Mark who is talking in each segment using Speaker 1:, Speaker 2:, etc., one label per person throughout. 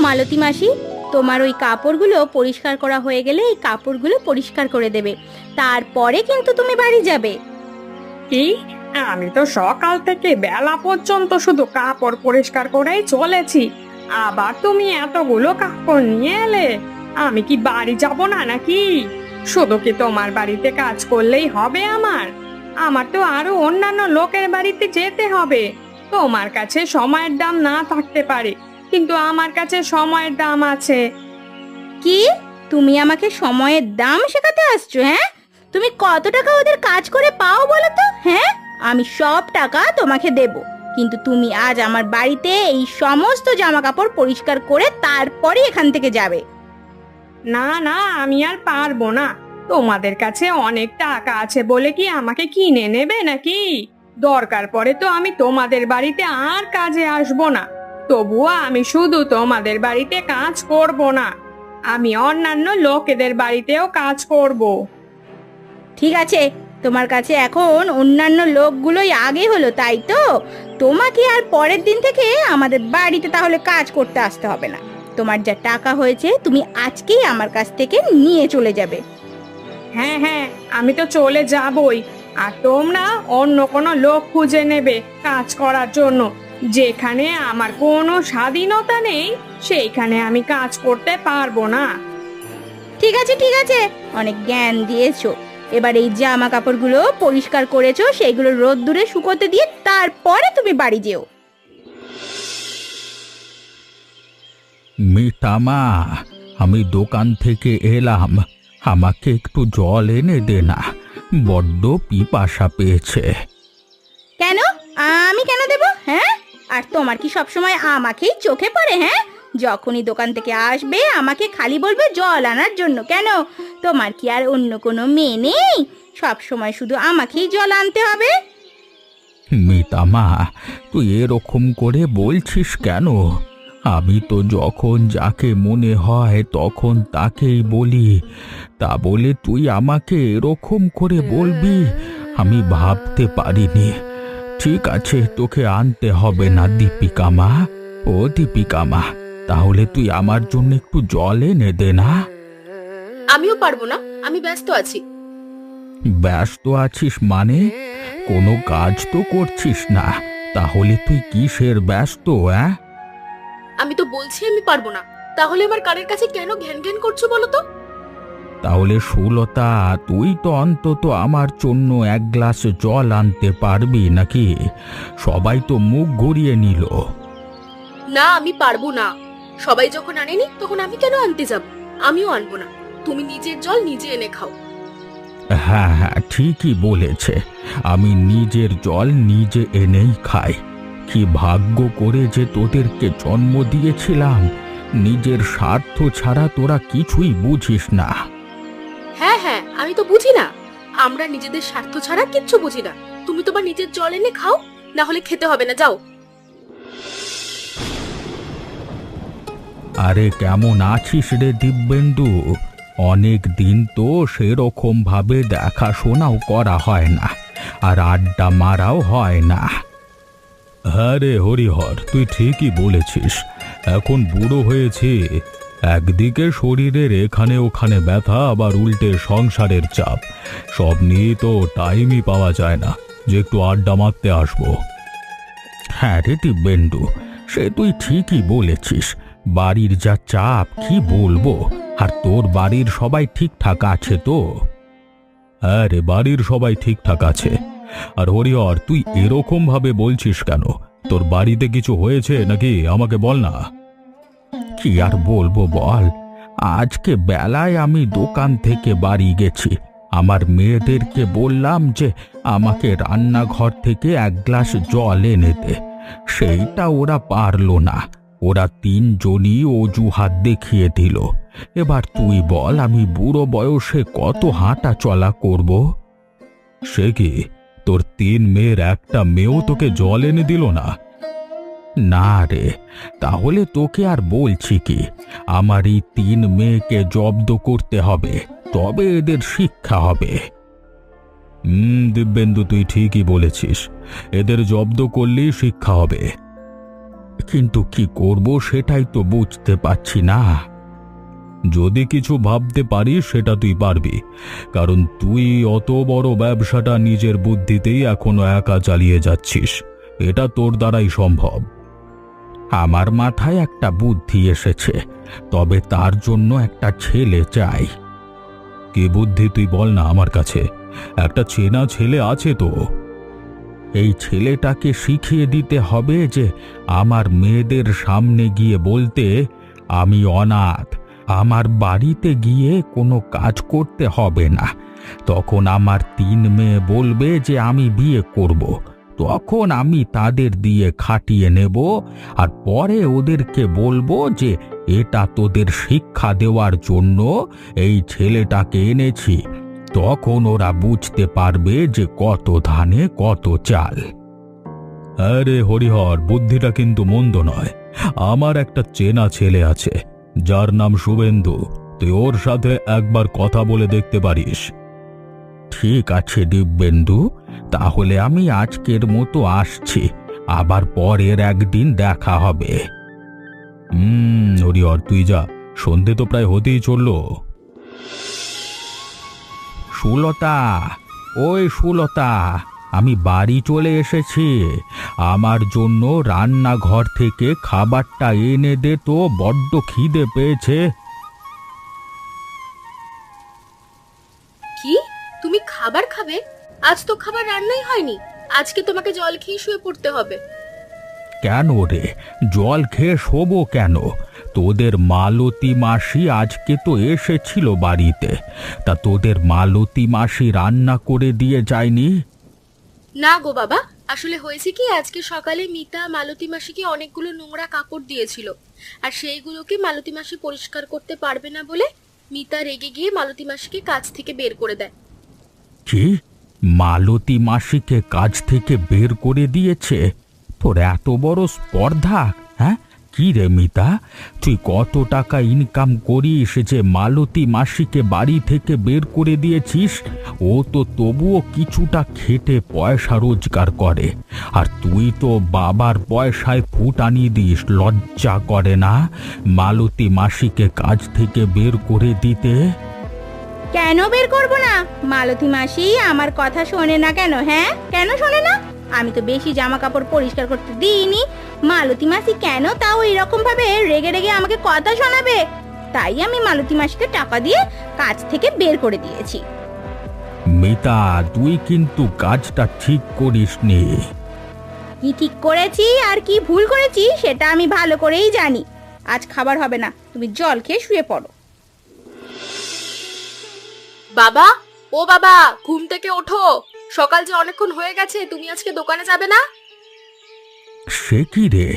Speaker 1: মালতী মাসি, তোমার ওই কাপড়গুলো পরিষ্কার করা হয়ে গেলে এই কাপড়গুলো পরিষ্কার করে দেবে, তারপরে কিন্তু তুমি বাড়ি যাবে।
Speaker 2: কি? আমি তো সকাল থেকে বেলা পর্যন্ত শুধু কাপড় পরিষ্কার করেই চলেছি, আবার তুমি এতগুলো কাপড় নিয়ে এলে? আমি কি বাড়ি যাব না নাকি? শুধু কি তোমার বাড়িতে কাজ করলেই হবে? আমার তো আরো অন্যান্য লোকের বাড়িতে যেতে হবে। তোমার কাছে সময়ের দাম না থাকতে পারে, কিন্তু আমার কাছে সময়ের দাম আছে।
Speaker 1: কি? তুমি আমাকে সময়ের দাম শেখাতে আসছো? হ্যাঁ, তুমি কত টাকা ওদের কাজ করে পাও বলো তো? হ্যাঁ, আমি সব টাকা তোমাকে দেব, কিন্তু তুমি আজ আমার বাড়িতে এই সমস্ত জামা কাপড় পরিষ্কার করে তারপরে এখান থেকে যাবে।
Speaker 2: না না, আমি আর পারবো না। তোমাদের কাছে অনেক টাকা আছে বলে কি আমাকে কিনে নেবে নাকি? দরকার পড়ে তো আমি তোমাদের বাড়িতে আর কাজে আসবো না। তবুও আমি শুধু তোমাদের বাড়িতে কাজ করব না, আমি অন্যান্য লোকেদের বাড়িতেও কাজ করব।
Speaker 1: ঠিক আছে, তোমার কাছে এখন অন্যান্য লোকগুলোই আগে হলো, তাই তো? তোমাকে আর পরের দিন থেকে আমাদের বাড়িতে তাহলে কাজ করতে আসতে হবে না। তোমার যা টাকা হয়েছে তুমি আজকেই আমার কাছ থেকে নিয়ে চলে যাবে।
Speaker 2: হ্যাঁ হ্যাঁ, আমি তো চলে যাবই। আর তোমরা অন্য কোনো লোক খুঁজে নেবে কাজ করার জন্য। যেখানে আমার কোনো স্বাধীনতা নেই সেইখানে আমি কাজ করতে পারবো না।
Speaker 1: ঠিক আছে ঠিক আছে, অনেক জ্ঞান দিয়েছো। এবার এই জামা কাপড়গুলো পরিষ্কার করেছো, সেইগুলো রোদ্দুরে শুকোতে দিয়ে তারপরে তুমি বাড়ি যেও।
Speaker 3: মিঠামা, আমি দোকান থেকে এলাম, আমাকে একটু জল এনে দে না, বড্ড পিপাসা পেয়েছে।
Speaker 1: কেন? আমি কেন দেব? হ্যাঁ, আর তোমার কি সবসময় আমাকেই চোখে পড়ে? হ্যাঁ, যখনই দোকান থেকে আসবে আমাকে খালি বলবে জল আনার জন্য। কেন, তোমার কি আর অন্য কোনো মেয়ে নেই? সব সময় শুধু আমাকেই জল আনতে হবে?
Speaker 3: মিতামা, তুই এরকম করে বলছিস কেন? আমি তো যখন যাকে মনে হয় তখন তাকেই বলি, তা বলে তুই আমাকে এরকম করে বলবি? আমি ভাবতে পারিনি। ঠিক আছে, তোকে আনতে হবে না দীপিকা মা। ও দীপিকা মা, তাহলে তুই আমার জন্য একটু জল এনে দে না।
Speaker 4: আমিও পারবো না, আমি ব্যস্ত আছি।
Speaker 3: ব্যস্ত আছিস মানে? কোনো কাজ তো করছিস না, তাহলে তুই কিসের ব্যস্ত?
Speaker 4: আমি তো বলছি আমি পারবো না, তাহলে আমার কানের কাছে কেন ঘ্যান ঘ্যান করছো বলো তো?
Speaker 3: তাহলে সুলতা, তুই তো অন্তত আমার জন্য এক গ্লাস জল আনতে পারবি নাকি? সবাই তো মুখ ঘুরিয়ে নিল।
Speaker 4: না, আমি পারবো না। সবাই যখন আনেনি তখন আমি কেন আনতে যাব? আমিও আনবো না। তুমি নিজের জল নিজে এনে খাও।
Speaker 3: হ্যাঁ হ্যাঁ, ঠিকই বলেছে, আমি নিজের জল নিজে এনেই খাই। কি ভাগ্য করে যে তোদেরকে জন্ম দিয়েছিলাম! নিজের স্বার্থ ছাড়া তোরা কিছুই বুঝিস না।
Speaker 4: হ্যাঁ হ্যাঁ, আমি তো বুঝি না। আমরা নিজেদের স্বার্থ ছাড়া কিচ্ছু বুঝি না। তুমি তোমার নিজের জল এনে খাও, না হলে খেতে হবে না, যাও।
Speaker 3: আরে কেমন আছিস রে দিব্যেন্দু? অনেক দিন তো সেরকম ভাবে দেখাশোনাও করা হয় না, আর আড্ডা মারাও হয় না। হ্যাঁ রে হরিহর, তুই ঠিকই বলেছিস। এখন বুড়ো হয়েছি, একদিকে শরীরের এখানে ওখানে ব্যথা, আবার উল্টে সংসারের চাপ, সব নিয়ে তো টাইমই পাওয়া যায় না যে একটু আড্ডা মারতে আসবো। হ্যাঁ রে দিব্যেন্দু, সে তুই ঠিকই বলেছিস। বাড়ির যা চাপ কি বলবো। আর তোর বাড়ির সবাই ঠিকঠাক আছে তো? হ্যাঁ রে, বাড়ির সবাই ঠিকঠাক আছে। আর হরিহর, তুই এরকম ভাবে বলছিস কেন? তোর বাড়িতে কিছু হয়েছে নাকি? আমাকে বল না। কি আর বলবো বল, আজকে বেলায় আমি দোকান থেকে বাড়ি গেছি। আমার মেয়েদেরকে বললাম যে আমাকে রান্নাঘর থেকে এক গ্লাস জল এনে দে, সেইটা ওরা পারলো না। ওরা তিনজনই অজুহাত দেখিয়ে দিল। এবার তুই বল, আমি বুড়ো বয়সে কত হাঁটা চলা করব? সে কি, তোর তিন মেয়ের একটা মেয়েও তোকে জল এনে দিল না? না রে, তাহলে তোকে আর বলছি কি, আমার এই তিন মেয়েকে জব্দ করতে হবে, তবে এদের শিক্ষা হবে। দিব্যেন্দু, তুই ঠিকই বলেছিস, এদের জব্দ করলেই শিক্ষা হবে। কিন্তু কি করব সেটাই তো বুঝতে পারছি না। যদি কিছু ভাবতে পারিস সেটা তুই পারবি, কারণ তুই অত বড় ব্যবসাটা নিজের বুদ্ধিতেই এখনো একা চালিয়ে যাচ্ছিস। এটা তোর দ্বারাই সম্ভব। আমার মাথায় একটা বুদ্ধি এসেছে, তবে তার জন্য একটা ছেলে চাই। কি বুদ্ধি তুই বল না আমার কাছে, একটা চেনা ছেলে আছে তো। এই ছেলেটাকে শিখিয়ে দিতে হবে যে আমার মেয়েদের সামনে গিয়ে বলতে আমি অনাথ, আমার বাড়িতে গিয়ে কোনো কাজ করতে হবে না। তখন আমার 3 মেয়ে বলবে যে আমি বিয়ে করব, তখন আমি তাদের দিয়ে খাটিয়ে নেব, আর পরে ওদেরকে বলবো যে এটা তোদের শিক্ষা দেওয়ার জন্য এই ছেলেটাকে এনেছি। তখন ওরা বুঝতে পারবে যে কত ধানে কত চাল। আরে হরিহর, বুদ্ধিটা কিন্তু মন্দ নয়। আমার একটা চেনা ছেলে আছে যার নাম শুভেন্দু, তুই ওর সাথে একবার কথা বলে দেখতে পারিস। ঠিক আছে দিব্যেন্দু, তাহলে আমি আজকের মতো আসছি, আবার পরের একদিন দেখা হবে। হরিহর তুই যা, সন্ধে তো প্রায় হতেই চললো। সুলতা, ওই সুলতা, আমি বাড়ি চলে এসেছি। আমার জন্য রান্নাঘর থেকে খাবারটা এনে দে তো, বড্ড খিদে পেয়েছে।
Speaker 4: কি, তুমি খাবার খাবে? আজ তো খাবার রান্নাই হয়নি। আজকে তোমাকে জল খেয়ে শুয়ে পড়তে হবে।
Speaker 3: কেন রে, জল খেয়ে শোবো কেন? তোদের মালতী মাসি আজকে তো এসেছিল বাড়িতে, তা তোদের মালতী মাসি রান্না করে দিয়ে যায়নি?
Speaker 4: না গো বাবা, আসলে হয়েছে কি, আজকে সকালে মিতা মালতী মাসিকে অনেকগুলো নোংরা কাপড় দিয়েছিল, আর সেইগুলোকে মালতী মাসি পরিষ্কার করতে পারবে না বলে মিতা রেগে গিয়ে মালতী মাসিকে কাজ থেকে বের করে দেয়।
Speaker 3: কি, মালতী মাসিকে কাজ থেকে বের করে দিয়েছে? তোর এত বড় স্পর্ধা? হ্যাঁ, কি রে মিতা, তুই কত টাকা ইনকাম করিস যে মালতী মাসিকে বাড়ি থেকে বের করে দিয়েছিস? ও তো তবুও কিছুটা খেটে পয়সা রোজগার করে, আর তুই তো বাবার পয়সায় ফুটানি দিস। লজ্জা করে না মালতী মাসিকে কাজ থেকে বের করে দিতে?
Speaker 1: কেন বের করব না? মালতী মাসি আমার কথা শোনে না কেন? হ্যাঁ, কেন শোনে না? আমি তো বেশি জামা কাপড় পরিষ্কার করতে দিইনি। মালতী মাসি কেন তাও এরকম ভাবে রেগে রেগে আমাকে কথা শোনাবে? তাই আমি মালতী মাসিকে টাকা দিয়ে কাজ থেকে বের করে দিয়েছি।
Speaker 3: মিতা, তুই কিন্তু কাজটা ঠিক করিসনি।
Speaker 1: কি ঠিক করেছি আর কি ভুল করেছি সেটা আমি ভালো করেই জানি। আজ খাবার হবে না, তুমি জল খেয়ে শুয়ে পড়ো।
Speaker 4: বাবা, ও বাবা, ঘুম থেকে ওঠো। সকাল যে অনেকক্ষণ হয়ে গেছে, তুমি আজকে দোকানে যাবে না?
Speaker 3: সে কি রে,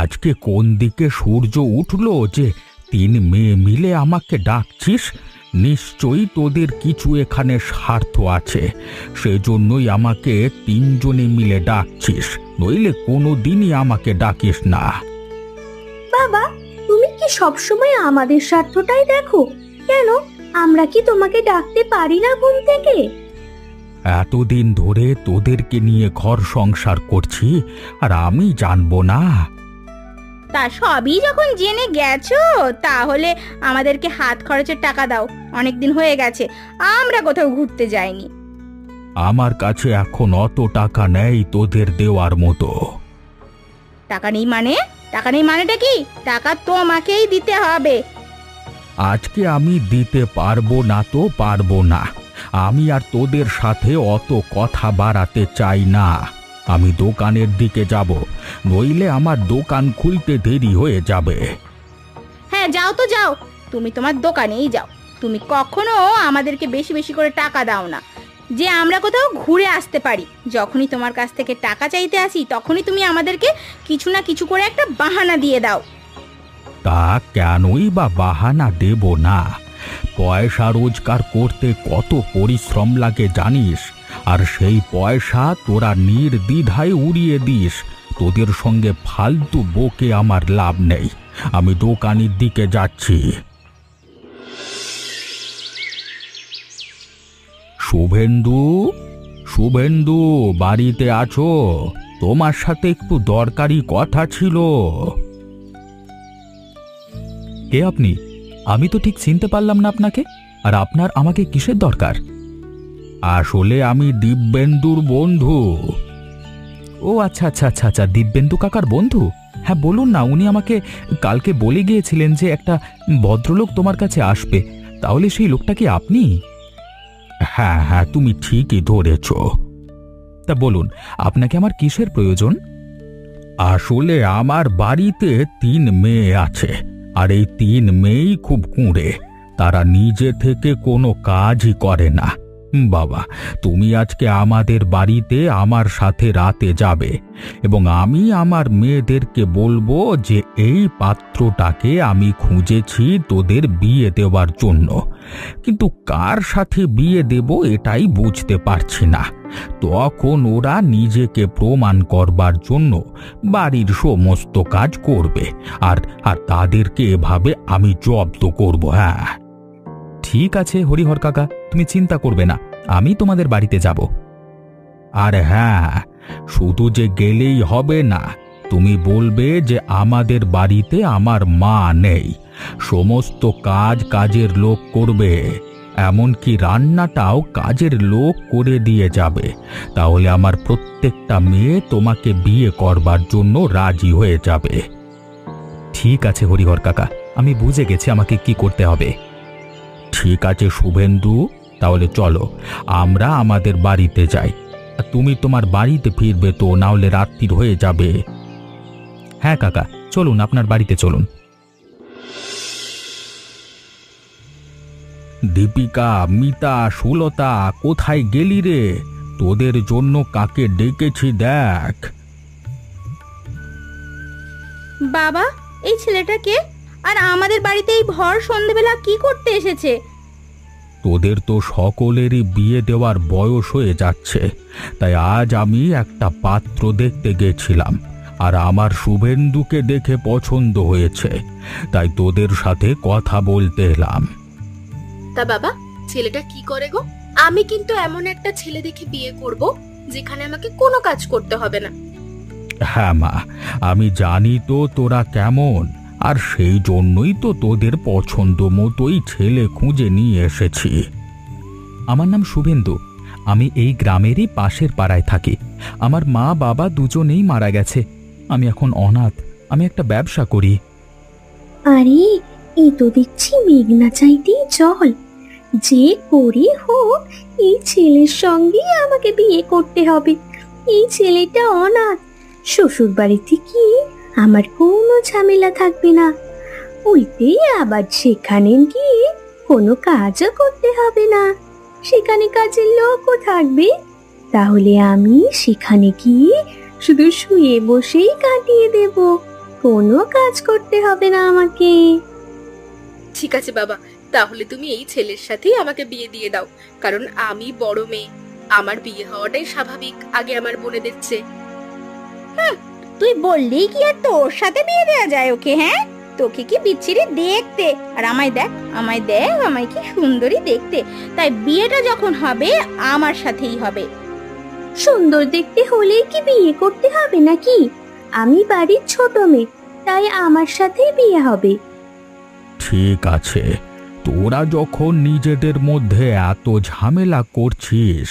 Speaker 3: আজকে কোন দিকে সূর্য উঠলো যে 3 মেয়ে মিলে আমাকে ডাকছিস? নিশ্চয়ই তোদের কিছু এখানে স্বার্থ আছে, সেজন্যই আমাকে 3 জনে মিলে ডাকছিস, নইলে কোনো দিনই আমাকে ডাকিস না।
Speaker 5: বাবা, তুমি কি সবসময় আমাদের স্বার্থটাই দেখো? কেন, আমরা কি তোমাকে ডাকতে পারি না ঘুম থেকে?
Speaker 3: এতদিন ধরে তোদেরকে নিয়ে ঘর সংসার করছি, আর আমি জানবো না?
Speaker 1: তা সবই যখন জেনে গেছো, তাহলে আমাদেরকে হাত খরচের টাকা দাও। অনেক দিন হয়ে গেছে আমরা কোথাও ঘুরতে যাইনি।
Speaker 3: আমার কাছে এখন অত টাকা নেই তোদের দেওয়ার মতো।
Speaker 1: টাকা নেই মানে? টাকা নেই মানেটা কি? টাকা তোমাকেই দিতে হবে।
Speaker 3: আজকে আমি দিতে পারবো না তো পারবো না। আমি আর তোদের সাথে অত কথা বাড়াতে চাই না। আমি দোকানের দিকে যাব, নইলে আমার দোকান খুলতে দেরি হয়ে যাবে।
Speaker 1: হ্যাঁ, যাও তো যাও, তুমি তোমার দোকানেই যাও। তুমি কখনো আমাদেরকে বেশি বেশি করে টাকা দাও না, যে আমরা কোথাও ঘুরে আসতে পারি। যখনই তোমার কাছ থেকে টাকা চাইতে আসি, তখনই তুমি আমাদেরকে কিছু না কিছু করে একটা বাহানা দিয়ে দাও।
Speaker 3: তা কেনই বা বাহানা দেব না? পয়সা রোজগার করতে কত পরিশ্রম লাগে জানিস? আর সেই পয়সা তোরা নির্দ্বিধায় উড়িয়ে দিস। তোদের সঙ্গে ফালতু বকে আমার লাভ নেই। আমি দোকানের দিকে যাচ্ছি। শুভেন্দু, শুভেন্দু, বাড়িতে আছো? তোমার সাথে একটু দরকারি কথা ছিল। কে আপনি? আমি তো ঠিক চিনতে পারলাম না আপনাকে। আর আপনার আমাকে কিসের দরকার? আসলে আমি দিব্যেন্দুর বন্ধু। ও আচ্ছা আচ্ছা আচ্ছা আচ্ছা, দিব্যেন্দু কাকার বন্ধু। হ্যাঁ বলুন না, উনি আমাকে কালকে বলে গিয়েছিলেন যে একটা ভদ্রলোক তোমার কাছে আসবে। তাহলে সেই লোকটা কি আপনি? হ্যাঁ হ্যাঁ, তুমি ঠিকই ধরেছ। তা বলুন, আপনাকে আমার কিসের প্রয়োজন? আসলে আমার বাড়িতে 3 মেয়ে আছে, আর এই 3 মেয়েই খুব কুঁড়ে। তারা নিজে থেকে কোনো কাজই করে না। বাবা, তুমি আজকে আমাদের বাড়িতে আমার সাথে রাতে যাবে, এবং আমি আমার মেয়েদেরকে বলবো যে এই পাত্রটাকে আমি খুঁজেছি তোদের বিয়ে দেওয়ার জন্য, কিন্তু কার সাথে বিয়ে দেব এটাই বুঝতে পারছি না। তখন ওরা নিজেকে প্রমাণ করবার জন্য বাড়ির সমস্ত কাজ করবে, আর আর তাদেরকে এভাবে আমি জব্দ করব। হ্যাঁ ঠিক আছে হরিহর কাকা, তুমি চিন্তা করবে না, আমি তোমাদের বাড়িতে যাব। আর হ্যাঁ, শুধু যে গেলেই হবে না, তুমি বলবে যে আমাদের বাড়িতে আমার মা নেই, সমস্ত কাজের লোক করবে, এমনকি রান্নাটাও কাজের লোক করে দিয়ে যাবে। তাহলে আমার প্রত্যেকটা মেয়ে তোমাকে বিয়ে করবার জন্য রাজি হয়ে যাবে। ঠিক আছে হরিহর কাকা, আমি বুঝে গেছি আমাকে কি করতে হবে। ঠিক আছে শুভেন্দু, তাহলে চলো আমরা আমাদের বাড়িতে যাই। তুমি তোমার বাড়িতে ফিরবে তো, না হলে রাত্রির হয়ে যাবে। হ্যাঁ কাকা, চলুন আপনার বাড়িতে চলুন। দীপিকা, মিতা, সুলতা, কোথায় গেলি রে? তোদের জন্য কাকে ডেকেছি দেখ।
Speaker 1: বাবা, এই ছেলেটা কে? আর আমাদের বাড়িতে এই ভর সন্ধেবেলা কি করতে এসেছে?
Speaker 3: তোদের তো সকলেরই বিয়ে দেওয়ার বয়স হয়ে যাচ্ছে, তাই আজ আমি একটা পাত্র দেখতে গেছিলাম, আর আমার শুভেন্দুকে দেখে পছন্দ হয়েছে, তাই তোদের সাথে কথা বলতে এলাম।
Speaker 4: তা বাবা, ছেলেটা কি করে গো? আমি কিন্তু এমন একটা ছেলে দেখে বিয়ে করব যেখানে আমাকে কোনো কাজ করতে হবে না।
Speaker 3: হ্যাঁ মা, আমি জানি তো তোরা কেমন, আর সেই জন্যই তো তোদের পছন্দ মতোই ছেলে খুঁজে নিয়ে এসেছি। আমার নাম শুভেন্দু, আমি এই গ্রামেরই পাশের পাড়ায় থাকি। আমার মা বাবা দুজনেই মারা গেছে, আমি এখন অনাথ। আমি একটা ব্যবসা করি।
Speaker 5: আরে, এই তো দেখছি মেঘনা চাইতেই জল। যে করে হোক এই ছেলের সঙ্গে আমাকে বিয়ে করতে হবে। এই ছেলেটা অনাথ, শ্বশুর বাড়িতে কি আমার কোনো ঝামেলা থাকবে না। উল্টে আবার সেখানে গিয়ে কোনো কাজও করতে হবে না, সেখানে কাজের লোকও থাকবে। তাহলে আমি সেখানে গিয়ে শুধু শুয়ে বসেই কাটিয়ে দেব, কোনো কাজ করতে হবে না আমাকে।
Speaker 4: ঠিক আছে বাবা, তাহলে তুমি এই ছেলের সাথেই আমাকে বিয়ে দিয়ে দাও, কারণ আমি বড় মেয়ে, আমার বিয়ে হওয়াটাই স্বাভাবিক আগে আমার বোনেদের চেয়ে।
Speaker 1: তুই বললেই কি আর তোর সাথে বিয়ে দেওয়া যায় ওকে? হ্যাঁ, তোকে কি বিচ্ছিরি দেখতে, আর আমায় দেখ, আমায় দেখ, আমায় কি সুন্দরী দেখতে। তাই বিয়েটা যখন হবে আমার সাথেই হবে।
Speaker 5: সুন্দর দেখতে হলেই কি বিয়ে করতে হবে নাকি? আমি বাড়ির ছোট মেয়ে, তাই আমার সাথে বিয়ে হবে।
Speaker 3: ঠিক আছে, তোরা যখন নিজেদের মধ্যে এত ঝামেলা করছিস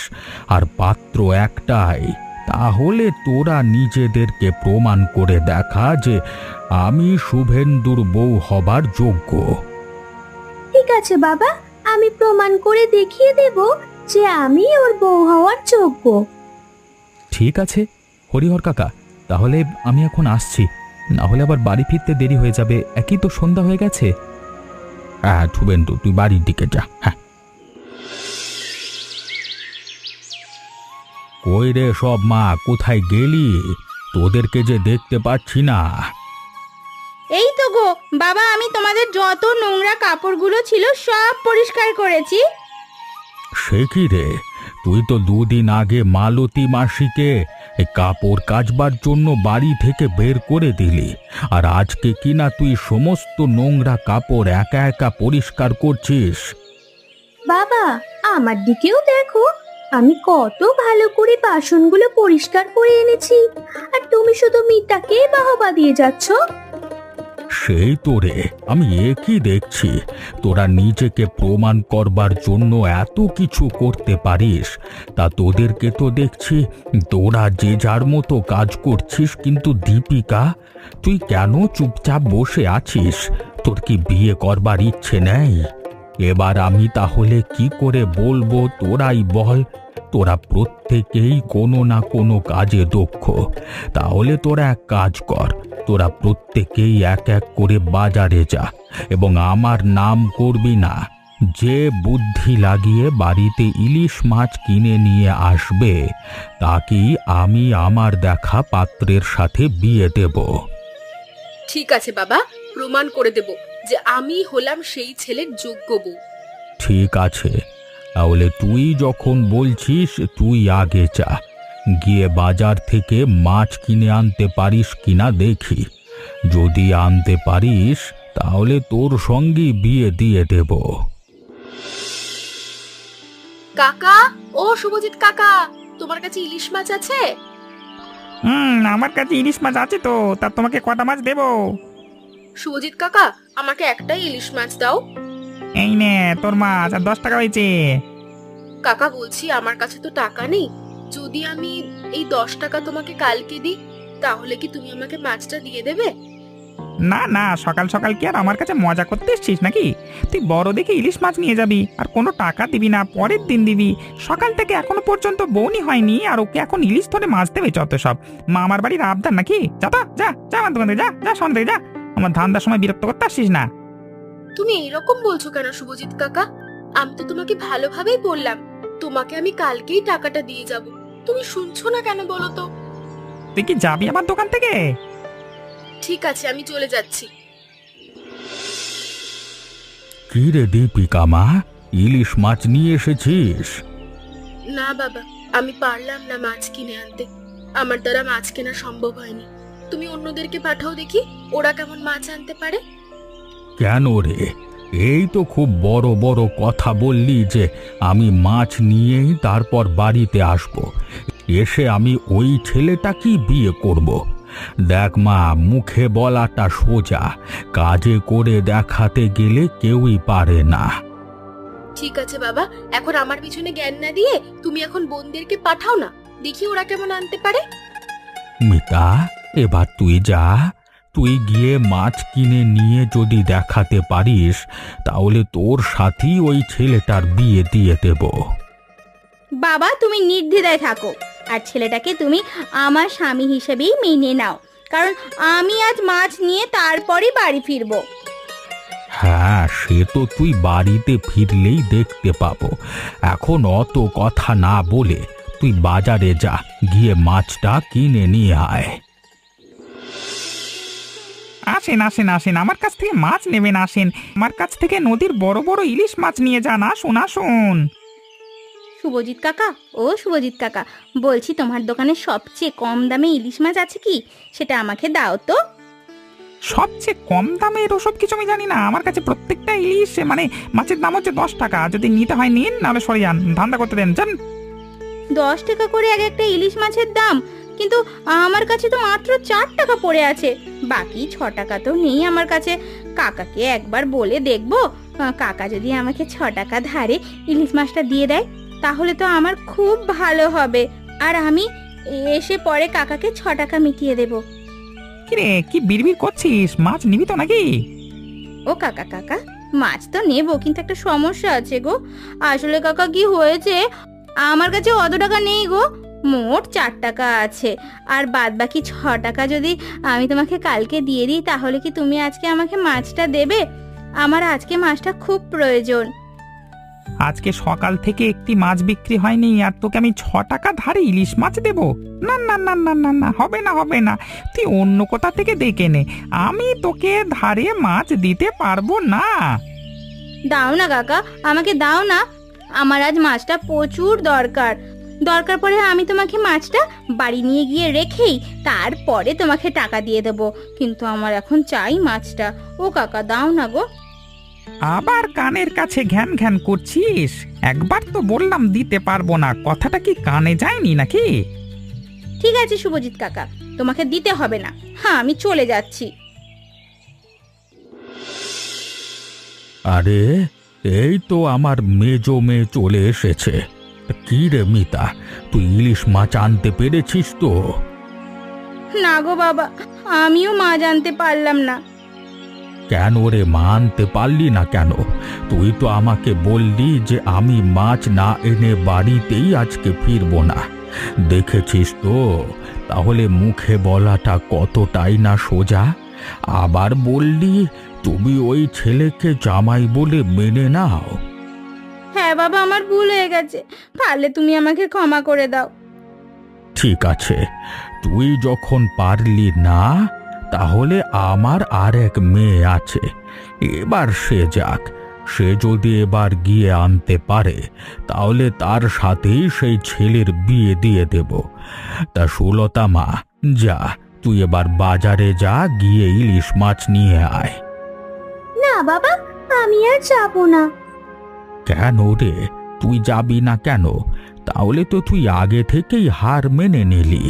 Speaker 3: আর পাত্র একটাই, তাহলে তোরা নিজেদেরকে প্রমাণ করে দেখা যে আমি শুভেন্দুর বউ হবার যোগ্য।
Speaker 5: ঠিক আছে বাবা, আমি প্রমাণ করে দেখিয়ে দেব যে আমি ওর বউ হওয়ার যোগ্য।
Speaker 3: ঠিক আছে হরিহর কাকা, তাহলে আমি এখন আসছি, না হলে আবার বাড়ি ফিরতে দেরি হয়ে যাবে, একই তো সন্ধ্যা হয়ে গেছে। হ্যাঁ শুভেন্দু, তুই বাড়ির দিকে যা। হ্যাঁ। কই রে সব মা, কোথায় গেলি? তোদেরকে যে দেখতে পাচ্ছি না।
Speaker 1: এই তো গো বাবা, আমি তোমাদের যত নোংরা কাপড়গুলো ছিল সব পরিষ্কার করেছি।
Speaker 3: সে কি রে, তুই তো 2 দিন আগে মালতী মাসিকে এই কাপড় কাচবার জন্য বাড়ি থেকে বের করে দিলি, আর আজকে কিনা তুই সমস্ত নোংরা কাপড় একা একা পরিষ্কার করছিস।
Speaker 5: বাবা, আমার দিকেও দেখো, আমি কত ভালো করে বাসনগুলো পরিষ্কার করে এনেছি, আর তুমি শুধু মিতাকে বাহবা দিয়ে যাচ্ছ।
Speaker 3: সেই তো রে, আমি একই দেখছি। তোরা নিজেকে প্রমাণ করবার জন্য এত কিছু করতে পারিস, তা তোদেরকে তো দেখছি তোরা যে যার মতো কাজ করছিস। কিন্তু দীপিকা, তুই কেন চুপচাপ বসে আছিস? তোর কি বিয়ে করবার ইচ্ছে নেই? এবার আমি তাহলে কি করে বলবো, তোরাই বল। তোরা প্রত্যেকেই কোনো না কোনো কাজে দক্ষ। তাহলে তোরা এক কাজ কর, তোরা প্রত্যেকেই এক এক করে বাজারে যা এবং আমার নাম করবি না। যে বুদ্ধি লাগিয়ে বাড়িতে ইলিশ মাছ কিনে নিয়ে আসবে, তাকেই আমি আমার দেখা পাত্রের সাথে বিয়ে দেব।
Speaker 4: ঠিক আছে বাবা, প্রমাণ করে দেব যে আমি হলাম সেই ছেলের যোগ্য বউ।
Speaker 3: ঠিক আছে, তাহলে তুই যখন বলছিস তুই আগে যা, গিয়ে বাজার থেকে মাছ কিনে আনতে পারিস কিনা দেখি। যদি আনতে পারিস তাহলে তোর সঙ্গে বিয়ে দিয়ে দেব।
Speaker 4: কাকা, ও শুভজিৎ কাকা, তোমার কাছে ইলিশ মাছ আছে?
Speaker 6: আমার কাছে ইলিশ মাছ আছে তো, তা তোমাকে কটা মাছ দেবো?
Speaker 4: শুভজিৎ কাকা, আমাকে একটাই ইলিশ মাছ দাও।
Speaker 6: এই নে তোর মাছ, আর 10 টাকা হয়েছে।
Speaker 4: কাকা বলছি, আমার কাছে তো টাকা নেই। যদি আমি এই 10 টাকা তোমাকে কালকে দিই, তাহলে কি তুমি আমাকে মাছটা দিয়ে দেবে?
Speaker 6: না না, সকাল সকাল কি আর আমার কাছে মজা করতে এসছিস নাকি? তুই বড় দেখে ইলিশ মাছ নিয়ে যাবি, আর কোনো টাকা দিবি না, পরের দিন দিবি। সকাল থেকে এখনো পর্যন্ত বউনি হয়নি, আর ওকে এখন ইলিশ ধরে মাছ দেবে যত সব। মামার বাড়ির আবদার নাকি? যা তো, যা যা আমার দোকান থেকে, যা যা সন্ধ্যে যা। আমার ধান্দার সময় বিরক্ত করতে আসছিস না।
Speaker 4: তুমি এইরকম বলছো কেন শুভজিৎ কাকা? আমি তো তোমাকে ভালোভাবেই বললাম, তোমাকে আমি কালকেই টাকাটা দিয়ে যাব। তুমি শুনছো না কেন বলো তো?
Speaker 6: তুই কি যাবি আমার দোকান থেকে?
Speaker 4: ঠিক আছে, আমি চলে যাচ্ছি।
Speaker 3: কি রে দীপিকা মা, ইলিশ মাছ নিয়ে এসেছিস?
Speaker 4: না বাবা, আমি পারলাম না মাছ কিনে আনতে। আমার দ্বারা মাছ কেনা সম্ভব হয়নি। তুমি অন্যদেরকে পাঠাও দেখি, ওরা কেমন মাছ আনতে পারে।
Speaker 3: কেন রে, এই তো খুব বড় বড় কথা বললি যে আমি মাছ নিয়েই তারপর বাড়িতে আসব। এসে আমি ওই ছেলেটাকেই বিয়ে করব। দেখ মা, মুখে বলাটা সোজা, কাজে করে দেখাতে গেলে কেউই পারে না।
Speaker 4: ঠিক আছে বাবা, এখন আমার পিছনে জ্ঞান না দিয়ে তুমি এখন বোনদেরকে পাঠাও না, দেখি ওরা কেমন আনতে পারে।
Speaker 3: মিতা, এবার তুই যা। তুই গিয়ে মাছ কিনে নিয়ে যদি দেখাতে পারিস, তাহলে তোর সাথেই ওই ছেলেটার বিয়ে দিয়ে দেব।
Speaker 1: বাবা, তুমি নির্দ্বিধায় থাকো, আর ছেলেটাকে তুমি আমার স্বামী হিসেবেই মেনে নাও, কারণ আমি আজ মাছ নিয়ে তারপরই বাড়ি ফিরবো।
Speaker 3: হ্যাঁ, সে তো তুই বাড়িতে ফিরলেই দেখতে পাবো। এখন অত কথা না বলে তুই বাজারে যা, গিয়ে মাছটা কিনে নিয়ে আয়।
Speaker 6: আসেন আসেন আসেন, আমার কাছ থেকে মাছ নেবেন, আসেন আমার কাছ থেকে নদীর বড় বড় ইলিশ মাছ নিয়ে যান, আসুন আসুন।
Speaker 1: শুভজিৎ কাকা, ও শুভজিৎ কাকা, বলছি তোমার দোকানে সবচেয়ে কম দামে ইলিশ মাছ আছে কি? সেটা আমাকে দাও তো।
Speaker 6: সবচেয়ে কম দামের ওসব কিছু আমি জানি না। আমার কাছে প্রত্যেকটা ইলিশ মানে মাছের দাম হচ্ছে 10 টাকা। যদি নিতে হয় নিন, নাহলে সরে যান, ধান্দা করতে দেন, জান।
Speaker 1: 10 টাকা করে এক একটা ইলিশ মাছের দাম, কিন্তু আমার কাছে তো মাত্র 4 টাকা পড়ে আছে। বাকি 6 টাকা তো নেই আমার কাছে। কাকাকে একবার বলে দেখবো, কাকা যদি আমাকে 6 টাকা ধারে ইলিশ মাছটা দিয়ে দেয়, তাহলে তো আমার খুব ভালো হবে, আর আমি এসে পরে কাকাকে 6 টাকা মিটিয়ে দেব।
Speaker 6: কিরে, কি বিড়বিড় করছিস? মাছ নিবি তো নাকি?
Speaker 1: ও কাকা, কাকা মাছ তো নেবো, কিন্তু একটা সমস্যা আছে গো। আসলে কাকা কি হয়েছে, আমার কাছে অত টাকা নেই গো। মোট 4 টাকা আছে, আর বাদ বাকি 6 টাকা যদি আমি তোমাকে কালকে দিয়ে দিই, তাহলে কি তুমি আজকে আমাকে মাছটা দেবে? আমার আজকে মাছটা খুব প্রয়োজন।
Speaker 6: আজকে সকাল থেকে একটি মাছ বিক্রি হয়নি, আর তোকে আমি 6 টাকা ধারে ইলিশ মাছ দেব? না না না না না না, হবে না হবে না। তুই অন্য কোথা থেকে দেখে নে, আমি তোকে ধারে মাছ দিতে পারবো না।
Speaker 1: দাও না কাকা, আমাকে দাও না। আমার আজ মাছটা প্রচুর দরকার। দরকার পড়ে আমি তোমাকে মাছটা বাড়ি নিয়ে গিয়ে রেখেই তারপরে তোমাকে টাকা দিয়ে দেবো, কিন্তু আমার এখন চাই মাছটা। ও কাকা, দাও না গো।
Speaker 6: আবার কানের কাছে ঘ্যান ঘ্যান করছিস? একবার তো বললাম দিতে পারবো না, কথাটা কি কানে যায়নি নাকি?
Speaker 1: ঠিক আছে শুভজিৎ কাকা, তোমাকে দিতে হবে না। হ্যাঁ, আমি চলে যাচ্ছি।
Speaker 3: আরে এই তো আমার মেজো মেয়ে চলে এসেছে। কি রে মিতা, তুই ইলিশ মাছ আনতে পেরেছিস তো?
Speaker 1: না গো বাবা, আমিও মাছ আনতে পারলাম না।
Speaker 3: কেন রে মা, আনতে পারলি না কেন? তুই তো আমাকে বললি যে আমি মাছ না এনে বাড়িতেই আজকে ফিরবো না। দেখেছিস তো, তাহলে মুখে বলাটা কতটাই না সোজা। আবার বললি তুমি ওই ছেলেকে জামাই বলে মেনে নাও।
Speaker 1: হ্যাঁ বাবা, আমার ভুল হয়ে গেছে, পারলে তুমি আমাকে ক্ষমা করে দাও।
Speaker 3: ঠিক আছে, তুই যখন পারলি না, তাহলে আমার আর এক মেয়ে আছে, এবার সে যাক। সে যদি এবার গিয়ে আনতে পারে, তাহলে তার সাথেই সেই ছেলের বিয়ে দিয়ে দেব। তা সুলতা মা, যা তুই এবার বাজারে যা, গিয়ে ইলিশ মাছ নিয়ে আয়।
Speaker 5: না বাবা, আমি আর যাব না।
Speaker 3: কেন রে, তুই যাবি না কেন? তাহলে তো তুই আগে থেকেই হার মেনে নিলি।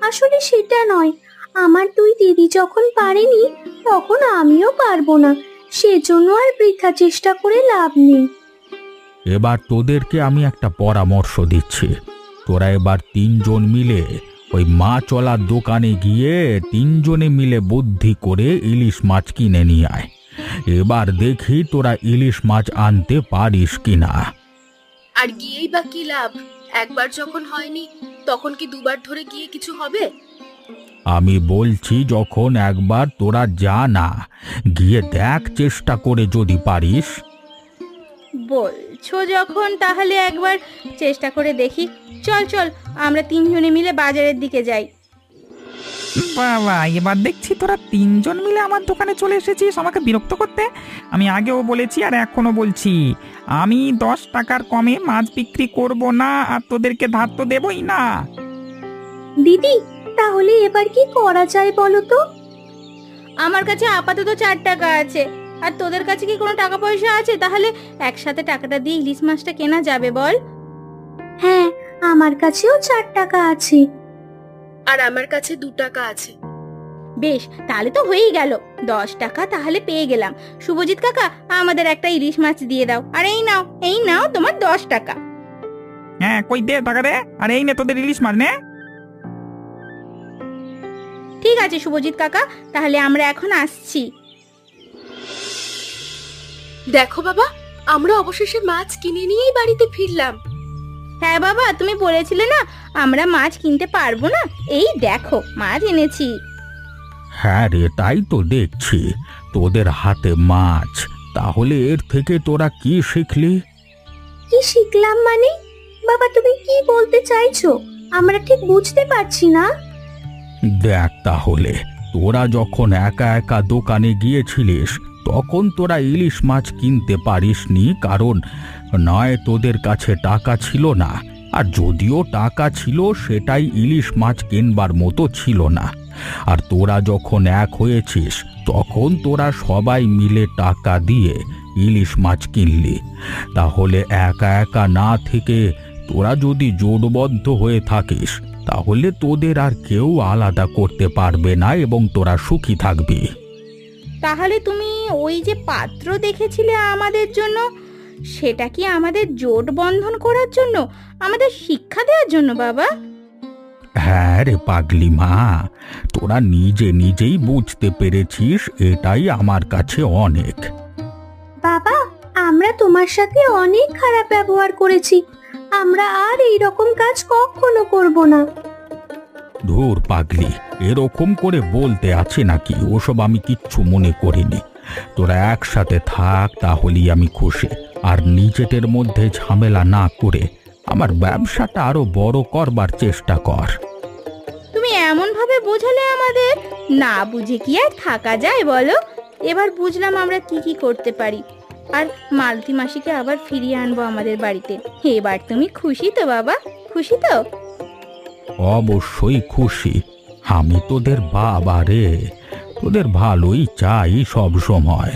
Speaker 5: আসলে সেটা নয়, আমার দুই দিদি যখন পারেনি, তখন আমিও পারবো না। সেজন্য আর বৃথা চেষ্টা করে লাভ নেই।
Speaker 3: এবার তোদেরকে আমি একটা পরামর্শ দিচ্ছি। তোরা এবার তিনজন মিলে ওই মাছওয়ালার দোকানে গিয়ে তিনজনে মিলে বুদ্ধি করে ইলিশ মাছ কিনে নিয়ে আয়। এবার দেখি তোরা ইলিশ মাছ আনতে পারিস কিনা।
Speaker 4: আর গিয়েই বা কি লাভ? একবার যখন হয়নি, তখন কি দুবার ধরে গিয়ে কিছু হবে?
Speaker 3: আমি বলছি, যখন একবার তোরা যা না, গিয়ে দেখ চেষ্টা করে যদি পারিস।
Speaker 1: বলছো যখন, তাহলে একবার চেষ্টা করে দেখি। চল চল, আমরা তিনজনে মিলে বাজারের দিকে যাই।
Speaker 6: বাবা, এবার দেখছি তোরা তিনজন মিলে আমার দোকানে চলে এসেছিস আমাকে বিরক্ত করতে। আমি আগেও বলেছি আর এখনো বলছি, আমি 10 টাকার কমে মাছ বিক্রি করব না, আর তোদেরকে ধার তো দেবই না।
Speaker 5: দিদি, তাহলে এবার কি করা যায় বলো তো?
Speaker 1: আমার কাছে আপাতত 4 টাকা আছে, আর তোদের কাছে কি কোনো টাকা পয়সা আছে? তাহলে একসাথে টাকাটা দিয়ে ইলিশ মাছটা কেনা যাবে, বল?
Speaker 5: হ্যাঁ, আমার কাছেও 4 টাকা আছে।
Speaker 4: আর আমার কাছে 2 টাকা আছে।
Speaker 1: বেশ, তাহলে তো হয়েই গেল। 10 টাকা তাহলে পেয়ে গেলাম। শুভজিৎ কাকা, আমাদের একটা ইলিশ মাছ দিয়ে দাও। আর এই নাও, এই নাও তোমার 10 টাকা।
Speaker 6: হ্যাঁ, কই দে টাকা দে, আর এই নে তোদের ইলিশ মাছ নে।
Speaker 1: ঠিক আছে শুভজিৎ কাকা, তাহলে আমরা এখন আসছি।
Speaker 4: দেখো বাবা, আমরা অবশেষে মাছ কিনে নিয়েই বাড়িতে ফিরলাম।
Speaker 1: হ্যাঁ বাবা, তুমি বলেছিলে না আমরা মাছ কিনতে পারবো না? এই দেখো মাছ এনেছি।
Speaker 3: হ্যাঁ রে, তাই তো দেখছি, তোদের হাতে মাছ। তাহলে এর থেকে তোরা কি শিখলি?
Speaker 5: কি শিখলাম মানে? বাবা, তুমি কি বলতে চাইছো? আমরা ঠিক বুঝতে পারছি না।
Speaker 3: দেখ তাহলে, তোরা যখন একা একা দোকানে গিয়েছিলিস, তখন তোরা ইলিশ মাছ কিনতে পারিসনি, কারণ নয় তোদের কাছে টাকা ছিল না, আর যদিও টাকা ছিল সেটাই ইলিশ মাছ কিনবার মতো ছিল না। আর তোরা যখন এক হয়েছিস, তখন তোরা সবাই মিলে টাকা দিয়ে ইলিশ মাছ কিনলি। তাহলে একা একা না থেকে তোরা যদি জোটবদ্ধ হয়ে থাকিস, তাহলে তোদের আর কেউ আলাদা করতে পারবে না এবং তোরা সুখী থাকবি।
Speaker 1: তাহলে তুমি ওই যে পাত্র দেখেছিলে আমাদের জন্য, সেটা কি আমাদের জোট বন্ধন করার জন্য, আমাদের শিক্ষা দেওয়ার জন্য বাবা?
Speaker 3: হ্যাঁ রে পাগলি মা, তোরা নিজে নিজেই বুঝতে পেরেছিস, এটাই আমার কাছে অনেক।
Speaker 5: বাবা, আমরা তোমার সাথে অনেক খারাপ ব্যবহার করেছি। আমরা আর এই রকম কাজ কখনো করব না।
Speaker 3: ধুর পাগলি, এরকম করে বলতে আছে নাকি? ওসব আমি কিচ্ছু মনে করিনি। তোরা একসাথে থাক, তাহলেই আমি খুশি। আর নিজেদের মধ্যে ঝামেলা না করে আমার ব্যবসাটা আরো বড় করবার চেষ্টা কর।
Speaker 1: তুমি এমন ভাবে বোঝালে আমাদের, না বুঝে কি আর থাকা যায় বলো? এবার বুঝলাম আমরা কি কি করতে পারি, আর মালতী মাসিকে আবার ফিরিয়ে আনবো আমাদের বাড়িতে। এবার তুমি খুশি তো বাবা? খুশি তো?
Speaker 3: অবশ্যই খুশি। আমি তোদের বাবা রে, তোদের ভালোই চাই সব সময়।